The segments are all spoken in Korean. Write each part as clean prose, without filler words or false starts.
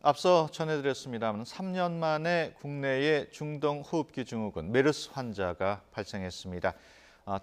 앞서 전해드렸습니다만 3년 만에 국내에 중동호흡기 증후군 메르스 환자가 발생했습니다.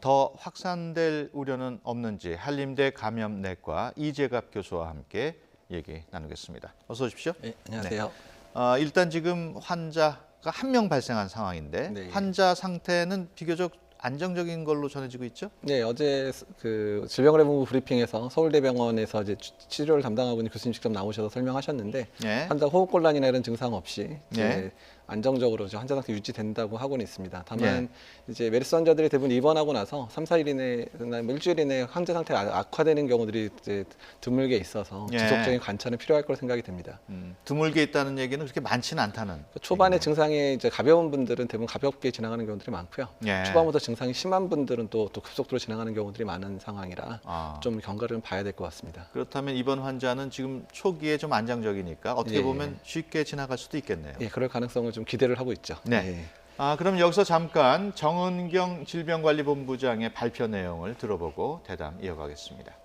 더 확산될 우려는 없는지 한림대 감염내과 이재갑 교수와 함께 얘기 나누겠습니다. 어서 오십시오. 네, 안녕하세요. 네. 일단 지금 환자가 한 명 발생한 상황인데 네. 환자 상태는 비교적 안정적인 걸로 전해지고 있죠? 네, 어제 그 질병관리본부 브리핑에서 서울대병원에서 이제 치료를 담당하고 있는 교수님 직접 나오셔서 설명하셨는데 네. 환자 호흡곤란이나 이런 증상 없이 이제 네. 안정적으로 환자 상태 유지된다고 하고는 있습니다. 다만 네. 이제 메르스 환자들이 대부분 입원하고 나서 3, 4일 이내나 뭐 일주일 이내에 환자 상태가 악화되는 경우들이 이제 드물게 있어서 네. 지속적인 관찰은 필요할 거로 생각이 됩니다. 드물게 있다는 얘기는 그렇게 많지는 않다는. 초반에 얘기네요. 증상이 이제 가벼운 분들은 대부분 가볍게 지나가는 경우들이 많고요. 네. 초반부터 증상이 심한 분들은 또 급속도로 지나가는 경우들이 많은 상황이라 좀 경과를 봐야 될 것 같습니다. 그렇다면 이번 환자는 지금 초기에 좀 안정적이니까 어떻게 예. 보면 쉽게 지나갈 수도 있겠네요. 예, 그럴 가능성을 좀 기대를 하고 있죠. 네. 예. 그럼 여기서 잠깐 정은경 질병관리본부장의 발표 내용을 들어보고 대담 이어가겠습니다.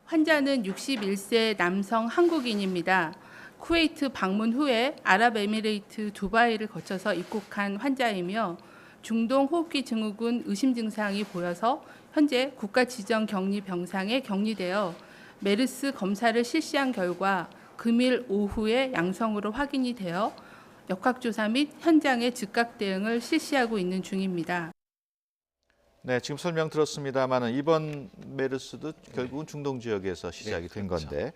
환자는 61세 남성 한국인입니다. 쿠웨이트 방문 후에 아랍에미레이트 두바이를 거쳐서 입국한 환자이며 중동 호흡기 증후군 의심 증상이 보여서 현재 국가 지정 격리 병상에 격리되어 메르스 검사를 실시한 결과 금일 오후에 양성으로 확인이 되어 역학조사 및 현장의 즉각 대응을 실시하고 있는 중입니다. 네, 지금 설명 들었습니다만 이번 메르스도 결국은 중동 지역에서 시작이 된 그렇죠. 건데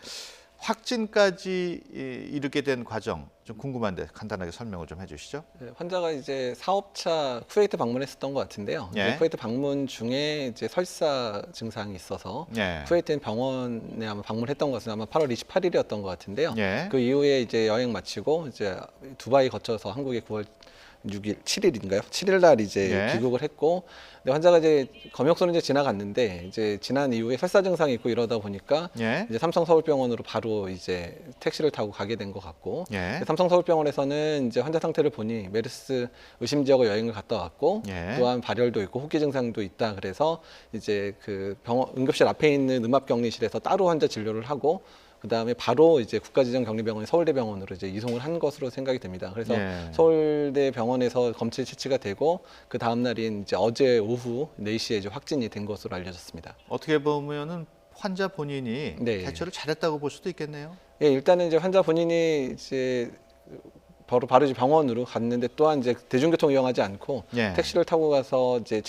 확진까지 이르게 된 과정 좀 궁금한데 간단하게 설명을 좀 해주시죠. 네, 환자가 이제 사업차 쿠웨이트 방문했었던 것 같은데요. 예. 이제 쿠웨이트 방문 중에 이제 설사 증상이 있어서 예. 쿠웨이트 병원에 아마 방문했던 것은 아마 8월 28일이었던 것 같은데요. 예. 그 이후에 이제 여행 마치고 이제 두바이 거쳐서 한국에 9월 6일, 7일인가요? 7일 날 이제 예. 귀국을 했고, 근데 환자가 이제 검역소는 이제 지나갔는데 이제 지난 이후에 설사 증상이 있고 이러다 보니까 예. 이제 삼성서울병원으로 바로 이제 택시를 타고 가게 된 것 같고, 예. 삼성서울병원에서는 이제 환자 상태를 보니 메르스 의심 지역을 여행을 갔다 왔고, 예. 또한 발열도 있고 호흡기 증상도 있다. 그래서 이제 그 병원 응급실 앞에 있는 음압격리실에서 따로 환자 진료를 하고. 그 다음에 바로 이제 국가지정격리병원 서울대병원으로 이제 이송을 한 것으로 생각이 됩니다. 그래서 예. 서울대병원에서 검체 채취가 되고 그 다음 날인 이제 어제 오후 4시에 이제 확진이 된 것으로 알려졌습니다. 어떻게 보면은 환자 본인이 네. 대처를 잘했다고 볼 수도 있겠네요. 예, 일단은 이제 환자 본인이 이제 바로 이제 병원으로 갔는데 또한 이제 대중교통 이용하지 않고 예. 택시를 타고 가서 이제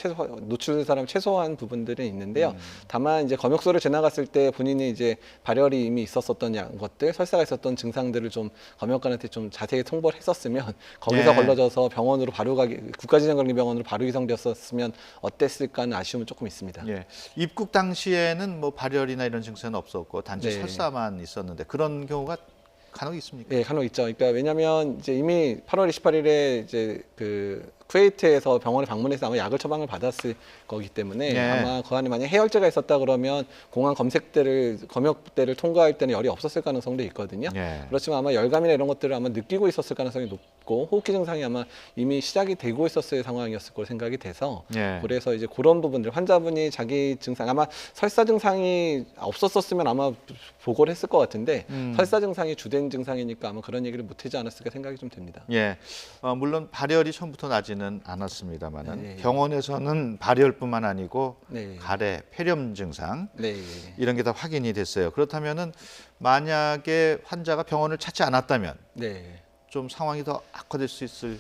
노출된 사람 최소한 부분들은 있는데요. 다만 이제 검역소를 지나갔을 때 본인이 이제 발열이 이미 있었었던 것들, 설사가 있었던 증상들을 좀 검역관한테 좀 자세히 통보를 했었으면 거기서 예. 걸러져서 병원으로 바로 국가지정격리병원으로 바로 이송되었으면 어땠을까 하는 아쉬움은 조금 있습니다. 예. 입국 당시에는 뭐 발열이나 이런 증세는 없었고 단지 네. 설사만 있었는데 그런 경우가 간혹 있습니까? 예, 간혹 있죠. 그러니까 왜냐하면 이제 이미 8월 28일에 이제 그 쿠웨이트에서 병원에 방문해서 아마 약을 처방을 받았을 거기 때문에 예. 아마 그 안에 만약 해열제가 있었다 그러면 공항 검역대를 통과할 때는 열이 없었을 가능성도 있거든요. 예. 그렇지만 아마 열감이나 이런 것들을 아마 느끼고 있었을 가능성이 높고 호흡기 증상이 아마 이미 시작이 되고 있었을 상황이었을 거로 생각이 돼서 예. 그래서 이제 그런 부분들 환자분이 자기 증상 아마 설사 증상이 없었으면 아마 보고를 했을 것 같은데 설사 증상이 주된 증상이니까 아마 그런 얘기를 못하지 않았을까 생각이 좀 됩니다. 예, 물론 발열이 처음부터 나지는 않았습니다만은 네. 병원에서는 발열뿐만 아니고 네. 가래, 폐렴 증상 네. 이런 게 다 확인이 됐어요. 그렇다면은 만약에 환자가 병원을 찾지 않았다면 네. 좀 상황이 더 악화될 수 있을.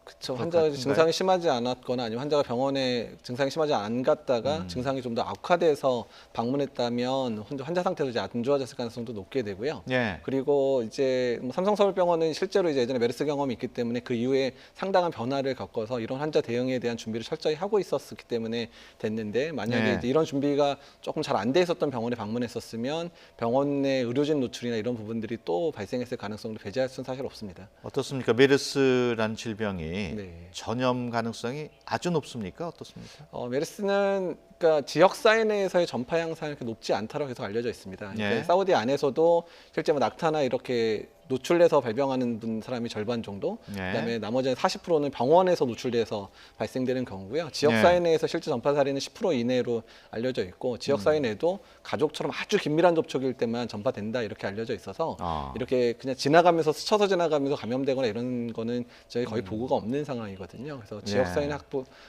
그렇죠. 것 환자가 같은가요? 증상이 심하지 않았거나 아니면 환자가 병원에 증상이 심하지 않 갔다가 증상이 좀 더 악화돼서 방문했다면 환자 상태도 이제 안 좋아졌을 가능성도 높게 되고요. 예. 그리고 이제 뭐 삼성서울병원은 실제로 이제 예전에 메르스 경험이 있기 때문에 그 이후에 상당한 변화를 겪어서 이런 환자 대응에 대한 준비를 철저히 하고 있었기 때문에 됐는데 만약에 네. 이제 이런 준비가 조금 잘 안 돼 있었던 병원에 방문했었으면 병원 내 의료진 노출이나 이런 부분들이 또 발생했을 가능성도 배제할 수는 사실 없습니다. 어떻습니까? 메르스란 질병이 네. 전염 가능성이 아주 높습니까? 어떻습니까? 메르스는 그러니까 지역 사회 내에서의 전파 양상이 그렇게 높지 않다고 계속 알려져 있습니다. 예. 사우디 안에서도 실제 뭐 낙타나 이렇게 노출돼서 발병하는 사람이 절반 정도, 예. 그다음에 나머지 40%는 병원에서 노출돼서 발생되는 경우고요. 지역 예. 사회 내에서 실제 전파 사례는 10% 이내로 알려져 있고, 지역 사회 내도 가족처럼 아주 긴밀한 접촉일 때만 전파된다 이렇게 알려져 있어서 이렇게 그냥 지나가면서 스쳐서 지나가면서 감염되거나 이런 거는 저희 거의 보고가 없는 상황이거든요. 그래서 지역 사회 내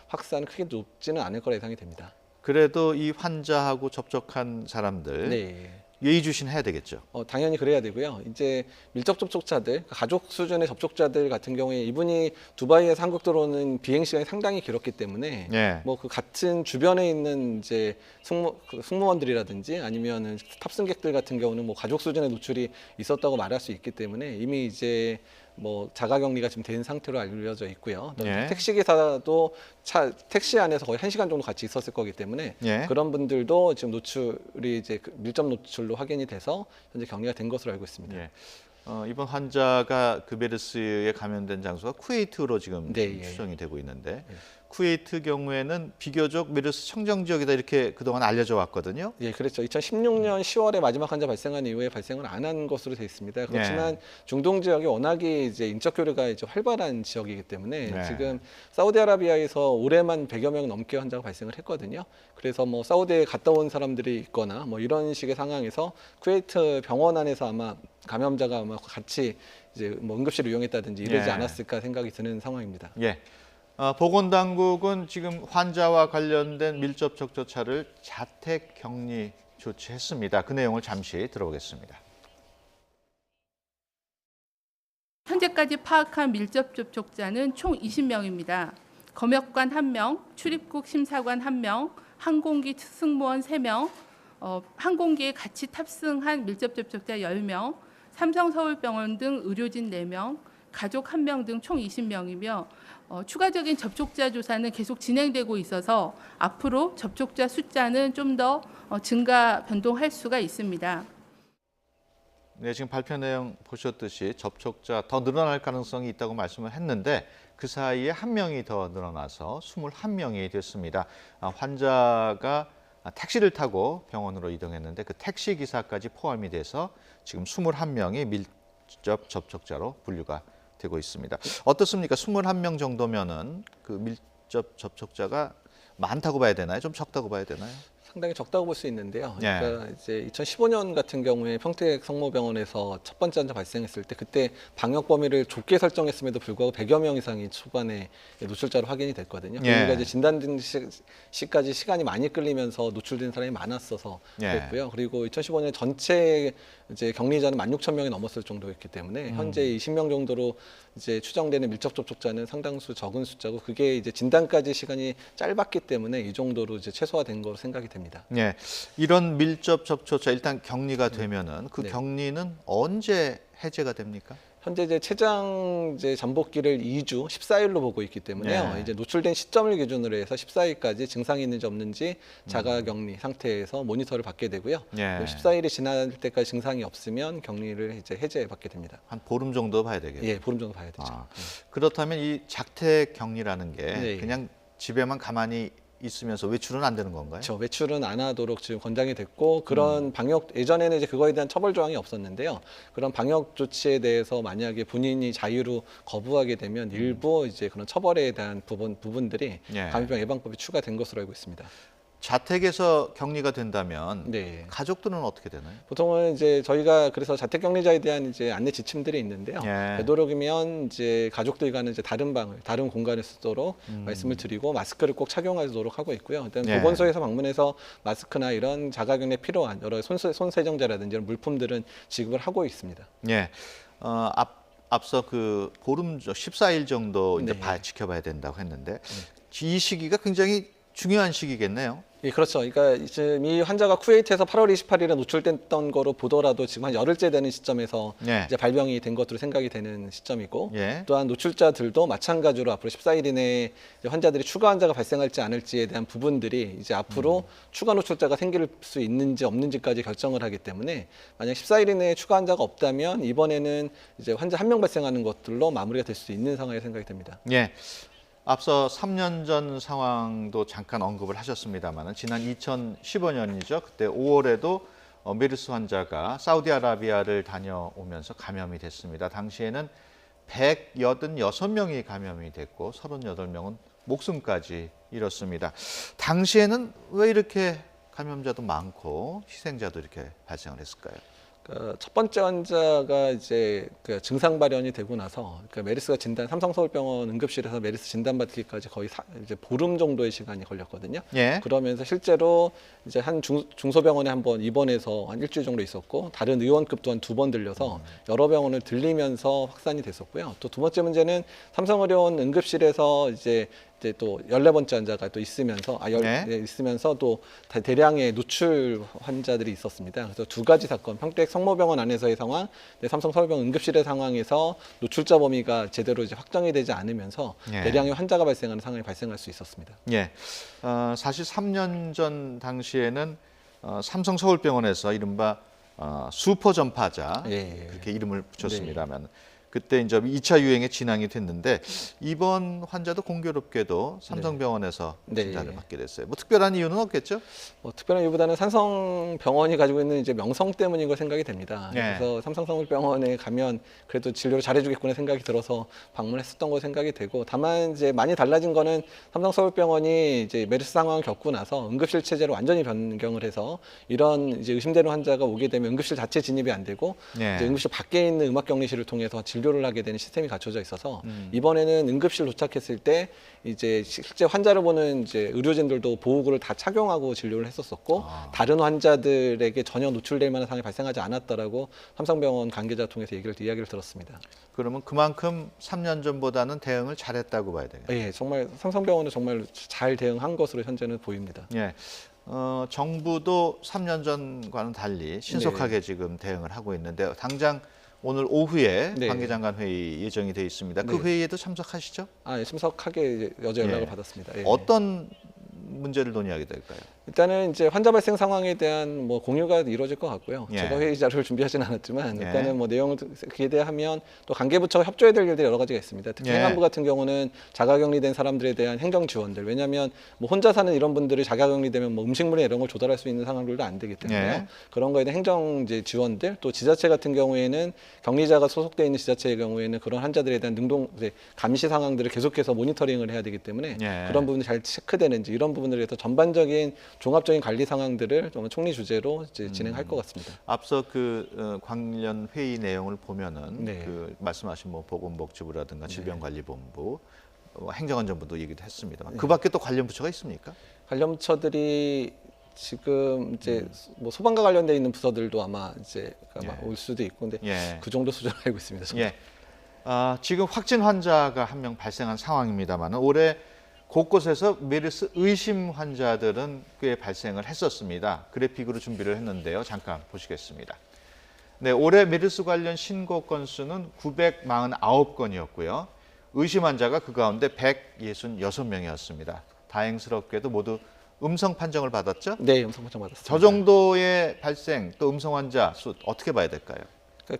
확산은 크게 높지는 않을 거라 예상이 됩니다. 그래도 이 환자하고 접촉한 사람들 네. 예의주시해야 되겠죠. 당연히 그래야 되고요. 이제 밀접 접촉자들, 가족 수준의 접촉자들 같은 경우에 이분이 두바이에서 한국 들어오는 비행 시간이 상당히 길었기 때문에 예. 뭐 그 같은 주변에 있는 이제 승무원들이라든지 아니면은 탑승객들 같은 경우는 뭐 가족 수준의 노출이 있었다고 말할 수 있기 때문에 이미 이제 뭐 자가격리가 지금 된 상태로 알려져 있고요. 또 예. 택시 기사도 택시 안에서 거의 1시간 정도 같이 있었을 거기 때문에 예. 그런 분들도 지금 노출이 이제 밀접 노출로 확인이 돼서 현재 격리가 된 것으로 알고 있습니다. 예. 이번 환자가 그 메르스에 감염된 장소가 쿠웨이트로 지금 네, 예. 추정이 되고 있는데 쿠웨이트 경우에는 비교적 메르스 청정 지역이다 이렇게 그동안 알려져 왔거든요. 예, 그렇죠. 2016년 10월에 마지막 환자 발생한 이후에 발생을 안 한 것으로 되어 있습니다. 그렇지만 중동 지역이 워낙에 이제 인적 교류가 이제 활발한 지역이기 때문에 네. 지금 사우디아라비아에서 올해만 100여 명 넘게 환자가 발생을 했거든요. 그래서 뭐 사우디에 갔다 온 사람들이 있거나 뭐 이런 식의 상황에서 쿠웨이트 병원 안에서 아마 감염자가 아마 같이 이제 뭐 응급실을 이용했다든지 이러지 예. 않았을까 생각이 드는 상황입니다. 예. 보건당국은 지금 환자와 관련된 밀접 접촉자를 자택 격리 조치했습니다. 그 내용을 잠시 들어보겠습니다. 현재까지 파악한 밀접 접촉자는 총 20명입니다. 검역관 1명, 출입국 심사관 1명, 항공기 승무원 3명, 항공기에 같이 탑승한 밀접 접촉자 10명, 삼성서울병원 등 의료진 4명, 가족 1명 등 총 20명이며 추가적인 접촉자 조사는 계속 진행되고 있어서 앞으로 접촉자 숫자는 좀 더 증가 변동할 수가 있습니다. 네, 지금 발표 내용 보셨듯이 접촉자 더 늘어날 가능성이 있다고 말씀을 했는데 그 사이에 한 명이 더 늘어나서 21명이 됐습니다. 환자가 택시를 타고 병원으로 이동했는데 그 택시 기사까지 포함이 돼서 지금 21명이 밀접 접촉자로 분류가 되고 있습니다. 어떻습니까? 21명 정도면은 그 밀접 접촉자가 많다고 봐야 되나요? 좀 적다고 봐야 되나요? 상당히 적다고 볼 수 있는데요. 예. 그러니까 이제 2015년 같은 경우에 평택 성모병원에서 첫 번째 환자 발생했을 때 그때 방역 범위를 좁게 설정했음에도 불구하고 100여 명 이상이 초반에 노출자로 확인이 됐거든요. 예. 그러니까 이제 진단된 시까지 시간이 많이 끌리면서 노출된 사람이 많았어서 예. 그랬고요. 그리고 2015년 전체 이제 격리자는 16,000명이 넘었을 정도였기 때문에 현재 20명 정도로 이제 추정되는 밀접 접촉자는 상당수 적은 숫자고 그게 이제 진단까지 시간이 짧았기 때문에 이 정도로 이제 최소화된 거로 생각이 됩니다. 네, 이런 밀접 접촉자 일단 격리가 되면은 그 네. 격리는 언제 해제가 됩니까? 현재 이제 체장 이제 잠복기를 2주 14일로 보고 있기 때문에요. 네. 이제 노출된 시점을 기준으로 해서 14일까지 증상이 있는지 없는지 자가격리 상태에서 모니터를 받게 되고요. 네. 14일이 지날 때까지 증상이 없으면 격리를 이제 해제받게 됩니다. 한 보름 정도 봐야 되겠네요. 예, 보름 정도 봐야 되죠. 그렇다면 이 자택 격리라는 게 네. 그냥 집에만 가만히 있으면서 외출은 안 되는 건가요? 그렇죠. 외출은 안 하도록 지금 권장이 됐고 그런 방역 예전에는 이제 그거에 대한 처벌 조항이 없었는데요. 그런 방역 조치에 대해서 만약에 본인이 자유로 거부하게 되면 일부 이제 그런 처벌에 대한 부분들이 예. 감염병 예방법이 추가된 것으로 알고 있습니다. 자택에서 격리가 된다면 네. 가족들은 어떻게 되나요? 보통은 이제 저희가 그래서 자택격리자에 대한 이제 안내 지침들이 있는데요. 예. 되도록이면 이제 가족들과는 이제 다른 공간을 쓰도록 말씀을 드리고 마스크를 꼭 착용하도록 하고 있고요. 일단 예. 보건소에서 방문해서 마스크나 이런 자가격리에 필요한 여러 손세정제라든지 이런 물품들은 지급을 하고 있습니다. 예. 앞서 그 보름 14일 정도 이제 네. 지켜봐야 된다고 했는데 이 시기가 굉장히 중요한 시기겠네요. 예, 그렇죠. 그러니까 지금 이 환자가 쿠웨이트에서 8월 28일에 노출됐던 거로 보더라도 지금 한 열흘째 되는 시점에서 예. 이제 발병이 된 것으로 생각이 되는 시점이고 예. 또한 노출자들도 마찬가지로 앞으로 14일 이내에 이제 환자들이 추가 환자가 발생할지 않을지에 대한 부분들이 이제 앞으로 추가 노출자가 생길 수 있는지 없는지까지 결정을 하기 때문에 만약 14일 이내에 추가 환자가 없다면 이번에는 이제 환자 1명 발생하는 것들로 마무리가 될 수 있는 상황이 생각이 됩니다. 예. 앞서 3년 전 상황도 잠깐 언급을 하셨습니다만 지난 2015년이죠. 그때 5월에도 메르스 환자가 사우디아라비아를 다녀오면서 감염이 됐습니다. 당시에는 186명이 감염이 됐고 38명은 목숨까지 잃었습니다. 당시에는 왜 이렇게 감염자도 많고 희생자도 이렇게 발생을 했을까요? 첫 번째 환자가 이제 그 증상 발현이 되고 나서 메르스가 삼성서울병원 응급실에서 메르스 진단받기까지 거의 이제 보름 정도의 시간이 걸렸거든요. 예. 그러면서 실제로 이제 한 중소병원에 한번 입원해서 한 일주일 정도 있었고 다른 의원급도 한 2번 들려서 여러 병원을 들리면서 확산이 됐었고요. 또 두 번째 문제는 삼성의료원 응급실에서 이제 또 14번째 환자가 또 있으면서 있으면서 또 대량의 노출 환자들이 있었습니다. 그래서 두 가지 사건, 평택 성모병원 안에서의 상황, 삼성서울병원 응급실의 상황에서 노출자 범위가 제대로 이제 확정이 되지 않으면서 대량의 환자가 발생하는 상황이 발생할 수 있었습니다. 예. 사실 3년 전 당시에는 삼성서울병원에서 이른바 슈퍼 전파자 그렇게 이름을 붙였습니다만 그때 이제 2차 유행에 진행이 됐는데 이번 환자도 공교롭게도 삼성병원에서 진단을 받게 됐어요. 뭐 특별한 이유는 없겠죠? 뭐 특별한 이유보다는 삼성병원이 가지고 있는 이제 명성 때문인 걸 생각이 됩니다. 그래서 삼성서울병원에 가면 그래도 진료를 잘해주겠구나 생각이 들어서 방문했었던 거 생각이 되고, 다만 이제 많이 달라진 거는 삼성서울병원이 이제 메르스 상황을 겪고 나서 응급실 체제로 완전히 변경을 해서 이런 이제 의심되는 환자가 오게 되면 응급실 자체 진입이 안 되고 이제 응급실 밖에 있는 음압격리실을 통해서 진료를 하게 되는 시스템이 갖춰져 있어서 이번에는 응급실 도착했을 때 이제 실제 환자를 보는 이제 의료진들도 보호구를 다 착용하고 진료를 했었었고 다른 환자들에게 전혀 노출될 만한 상황이 발생하지 않았다라고 삼성병원 관계자 통해서 이야기를 들었습니다. 그러면 그만큼 3년 전보다는 대응을 잘했다고 봐야 되겠네요. 예, 정말 삼성병원은 정말 잘 대응한 것으로 현재는 보입니다. 예. 정부도 3년 전과는 달리 신속하게 지금 대응을 하고 있는데 당장 오늘 오후에 관계장관 회의 예정이 되어 있습니다. 그 회의에도 참석하시죠? 예, 참석하게 어제 연락을 받았습니다. 어떤 문제를 논의하게 될까요? 일단은 이제 환자 발생 상황에 대한 뭐 공유가 이루어질 것 같고요. 제가 회의 자료를 준비하지는 않았지만 일단은 뭐 내용을 기대하면 또 관계부처가 협조해야 될 일들이 여러 가지가 있습니다. 특히 행안부 같은 경우는 자가격리된 사람들에 대한 행정 지원들, 왜냐하면 뭐 혼자 사는 이런 분들이 자가격리되면 뭐 음식물이나 이런 걸 조달할 수 있는 상황들도 안 되기 때문에 그런 거에 대한 행정 이제 지원들, 또 지자체 같은 경우에는 격리자가 소속돼 있는 지자체의 경우에는 그런 환자들에 대한 능동 감시 상황들을 계속해서 모니터링을 해야 되기 때문에 그런 부분이 잘 체크되는지 이런 부분들에 대해서 전반적인 종합적인 관리 상황들을 정말 총리 주재로 이제 진행할 것 같습니다. 앞서 그 관련 회의 내용을 보면은 그 말씀하신 뭐 보건복지부라든가 질병관리본부, 행정안전부도 얘기도 했습니다만 그밖에 또 관련 부처가 있습니까? 관련 부처들이 지금 이제 뭐 소방과 관련돼 있는 부서들도 아마 이제 올 수도 있고, 근데 그 정도 수준으로 알고 있습니다. 지금 확진 환자가 한 명 발생한 상황입니다만 올해 곳곳에서 메르스 의심 환자들은 꽤 발생을 했었습니다. 그래픽으로 준비를 했는데요. 잠깐 보시겠습니다. 네, 올해 메르스 관련 신고 건수는 949건이었고요. 의심 환자가 그 가운데 166명이었습니다. 다행스럽게도 모두 음성 판정을 받았죠? 네, 음성 판정 받았습니다. 저 정도의 발생 또 음성 환자 수 어떻게 봐야 될까요?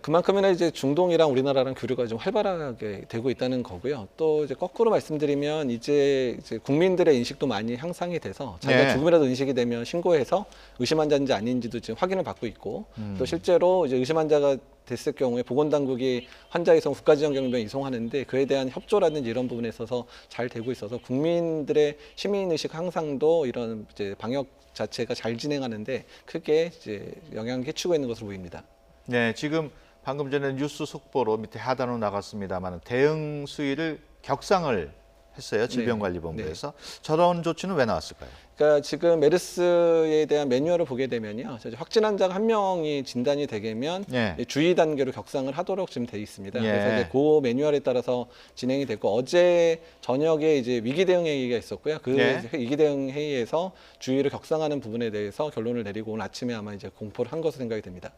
그만큼이나 이제 중동이랑 우리나라랑 교류가 좀 활발하게 되고 있다는 거고요. 또 이제 거꾸로 말씀드리면 이제 국민들의 인식도 많이 향상이 돼서 자기가 조금이라도 인식이 되면 신고해서 의심 환자인지 아닌지도 지금 확인을 받고 있고 또 실제로 이제 의심 환자가 됐을 경우에 보건당국이 환자 이송 국가지정경비병 이송하는데 그에 대한 협조라든지 이런 부분에 있어서 잘 되고 있어서 국민들의 시민의식 향상도 이런 이제 방역 자체가 잘 진행하는데 크게 이제 영향을 끼치고 있는 것으로 보입니다. 네, 지금 방금 전에 뉴스 속보로 밑에 하단으로 나갔습니다만 대응 수위를 격상을 했어요. 질병관리본부에서. 저런 조치는 왜 나왔을까요? 그러니까 지금 메르스에 대한 매뉴얼을 보게 되면요, 확진 환자가 한 명이 진단이 되면 주의 단계로 격상을 하도록 지금 돼 있습니다. 그래서 이제 그 매뉴얼에 따라서 진행이 됐고 어제 저녁에 이제 위기 대응 회의가 있었고요. 그 위기 대응 회의에서 주의를 격상하는 부분에 대해서 결론을 내리고 오늘 아침에 아마 이제 공포를 한 것으로 생각이 됩니다.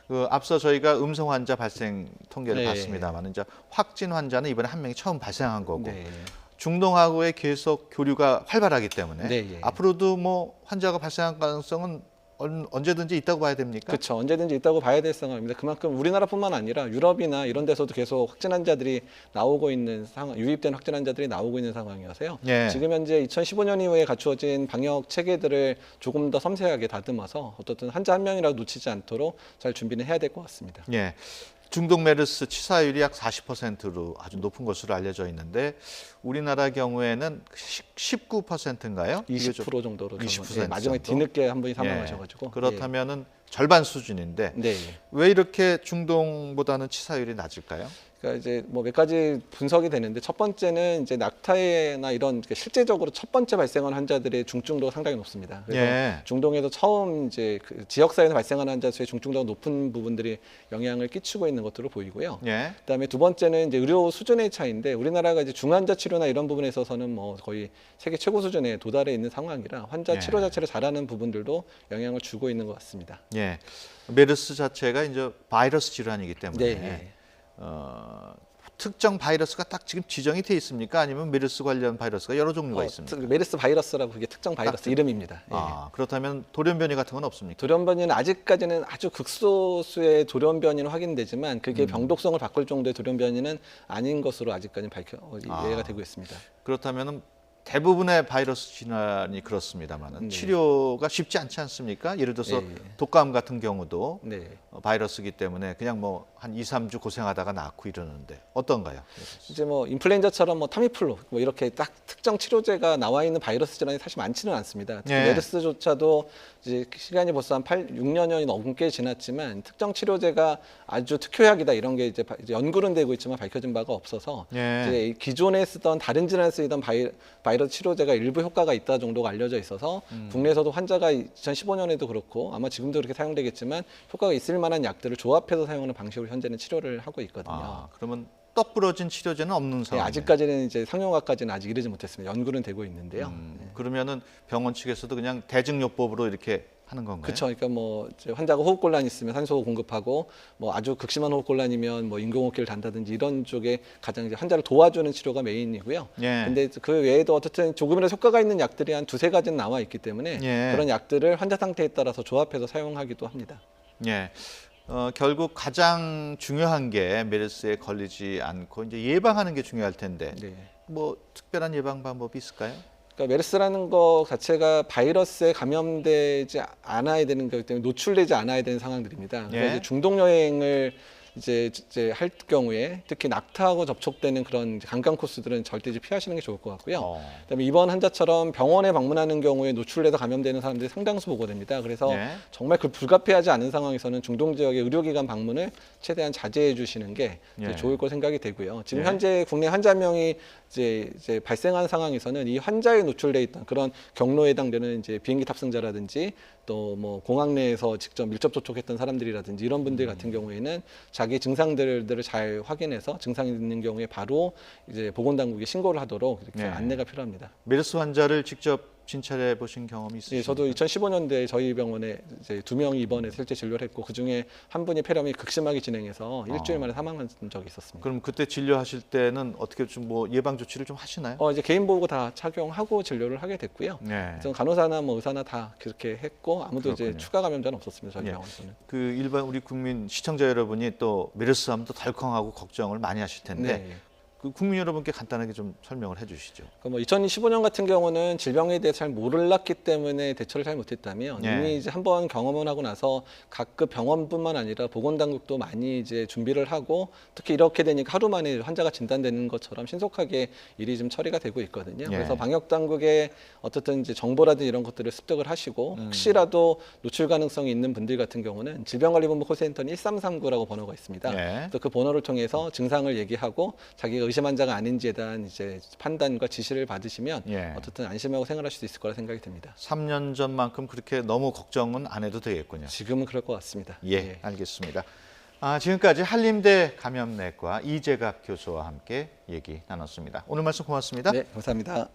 그 앞서 저희가 음성 환자 발생 통계를 봤습니다만 이제 확진 환자는 이번에 한 명이 처음 발생한 거고 중동하고의 계속 교류가 활발하기 때문에 앞으로도 뭐 환자가 발생할 가능성은 언제든지 있다고 봐야 됩니까? 그렇죠. 언제든지 있다고 봐야 될 상황입니다. 그만큼 우리나라뿐만 아니라 유럽이나 이런 데서도 계속 확진 환자들이 나오고 있는 상황, 유입된 확진 환자들이 나오고 있는 상황이어서요. 예. 지금 현재 2015년 이후에 갖추어진 방역 체계들을 조금 더 섬세하게 다듬어서 어떻든 환자 한 명이라도 놓치지 않도록 잘 준비는 해야 될 것 같습니다. 예. 중동 메르스 치사율이 약 40%로 아주 높은 것으로 알려져 있는데 우리나라 경우에는 19%인가요? 20% 정도로 20% 마지막에 정도? 뒤늦게 한 분이 사망하셔가지고 예. 그렇다면은 절반 수준인데 네. 왜 이렇게 중동보다는 치사율이 낮을까요? 그러니까 이제 뭐 몇 가지 분석이 되는데 첫 번째는 이제 낙타해나 이런 실제적으로 첫 번째 발생한 환자들의 중증도가 상당히 높습니다. 그래서 예. 중동에서 처음 이제 그 지역사회에서 발생하는 환자 수의 중증도가 높은 부분들이 영향을 끼치고 있는 것으로 보이고요. 예. 그다음에 두 번째는 이제 의료 수준의 차이인데 우리나라가 이제 중환자 치료나 이런 부분에 있어서는 뭐 거의 세계 최고 수준에 도달해 있는 상황이라 환자 예. 치료 자체를 잘하는 부분들도 영향을 주고 있는 것 같습니다. 예. 메르스 자체가 이제 바이러스 질환이기 때문에 네. 특정 바이러스가 딱 지금 지정이 돼 있습니까? 아니면 메르스 관련 바이러스가 여러 종류가 있습니까? 메르스 바이러스라고 그게 특정 바이러스 이름입니다. 예. 아, 그렇다면 돌연변이 같은 건 없습니까? 돌연변이는 아직까지는 아주 극소수의 돌연변이는 확인되지만 그게 병독성을 바꿀 정도의 돌연변이는 아닌 것으로 아직까지는 이해가 되고 있습니다. 그렇다면은 대부분의 바이러스 질환이 그렇습니다만은 치료가 쉽지 않지 않습니까? 예를 들어서 네. 독감 같은 경우도 네. 바이러스이기 때문에 그냥 뭐 한 2, 3주 고생하다가 낫고 이러는데 어떤가요? 이제 뭐 인플루엔자처럼 뭐 타미플루 뭐 이렇게 딱 특정 치료제가 나와 있는 바이러스 질환이 사실 많지는 않습니다. 특히 네. 메르스조차도 이제 시간이 벌써 한 6년이 넘게 지났지만 특정 치료제가 아주 특효약이다 이런 게 이제 연구는 되고 있지만 밝혀진 바가 없어서 네. 이제 기존에 쓰던 다른 질환에 쓰이던 바이러스 치료제가 일부 효과가 있다 정도가 알려져 있어서 국내에서도 환자가 2015년에도 그렇고 아마 지금도 그렇게 사용되겠지만 효과가 있을 만한 약들을 조합해서 사용하는 방식으로 현재는 치료를 하고 있거든요. 아, 그러면 떡 부러진 치료제는 없는 네, 상황. 아직까지는 이제 상용화까지는 아직 이르지 못했습니다. 연구는 되고 있는데요. 그러면은 병원 측에서도 그냥 대증요법으로 이렇게 하는 건가요? 그렇죠. 그러니까 뭐 이제 환자가 호흡곤란 있으면 산소 공급하고 뭐 아주 극심한 호흡곤란이면 뭐 인공호흡기를 단다든지 이런 쪽에 가장 이제 환자를 도와주는 치료가 메인이고요. 예. 근데 그 외에도 어쨌든 조금이라도 효과가 있는 약들이 한 두세 가지는 나와 있기 때문에 예. 그런 약들을 환자 상태에 따라서 조합해서 사용하기도 합니다. 예. 결국 가장 중요한 게 메르스에 걸리지 않고 이제 예방하는 게 중요할 텐데 네. 뭐 특별한 예방 방법이 있을까요? 그러니까 메르스라는 거 자체가 바이러스에 감염되지 않아야 되는 거기 때문에 노출되지 않아야 되는 상황들입니다. 그래서 예. 이제 중동 여행을 이제 할 경우에 특히 낙타하고 접촉되는 그런 관광 코스들은 절대 이제 피하시는 게 좋을 것 같고요. 그다음에 이번 환자처럼 병원에 방문하는 경우에 노출돼서 감염되는 사람들이 상당수 보고됩니다. 그래서 네. 정말 그 불가피하지 않은 상황에서는 중동 지역의 의료기관 방문을 최대한 자제해 주시는 게 이제 예. 좋을 거 생각이 되고요. 지금 예. 현재 국내 환자 명이 이제 발생한 상황에서는 이 환자에 노출돼 있던 그런 경로에 해당되는 이제 비행기 탑승자라든지 또 뭐 공항 내에서 직접 밀접 접촉했던 사람들이라든지 이런 분들 같은 경우에는 자기 증상들을 잘 확인해서 증상이 있는 경우에 바로 이제 보건당국에 신고를 하도록 이렇게 네. 안내가 필요합니다. 메르스 환자를 직접 진찰해 보신 경험이 예, 있으십니까? 저도 2015년도에 저희 병원에 이제 2명이 입원해 실제 진료를 했고 그 중에 한 분이 폐렴이 극심하게 진행해서 일주일 만에 사망한 적이 있었습니다. 그럼 그때 진료하실 때는 어떻게 좀 뭐 예방 조치를 좀 하시나요? 이제 개인 보호 다 착용하고 진료를 하게 됐고요. 네. 그래서 간호사나 뭐 의사나 다 그렇게 했고 아무도 이제 그렇군요. 추가 감염자는 없었습니다. 저희 예. 병원에서는. 그 일반 우리 국민 시청자 여러분이 또 메르스 하면 또 덜컹하고 걱정을 많이 하실 텐데 네. 그 국민 여러분께 간단하게 좀 설명을 해주시죠. 뭐 2015년 같은 경우는 질병에 대해 잘 몰랐기 때문에 대처를 잘 못했다면 예. 이미 이제 한번 경험을 하고 나서 각급 병원뿐만 아니라 보건당국도 많이 이제 준비를 하고 특히 이렇게 되니까 하루 만에 환자가 진단되는 것처럼 신속하게 일이 좀 처리가 되고 있거든요. 예. 그래서 방역당국의 어떻든 이제 정보라든 이런 것들을 습득을 하시고 혹시라도 노출 가능성이 있는 분들 같은 경우는 질병관리본부 콜센터는 1339라고 번호가 있습니다. 예. 그래서 그 번호를 통해서 증상을 얘기하고 자기가 의심 환자가 아닌지에 대한 이제 판단과 지시를 받으시면 예. 어떻든 안심하고 생활할 수 있을 거라 생각이 듭니다. 3년 전만큼 그렇게 너무 걱정은 안 해도 되겠군요. 지금은 그럴 것 같습니다. 예, 알겠습니다. 지금까지 한림대 감염내과 이재갑 교수와 함께 얘기 나눴습니다. 오늘 말씀 고맙습니다. 네, 감사합니다.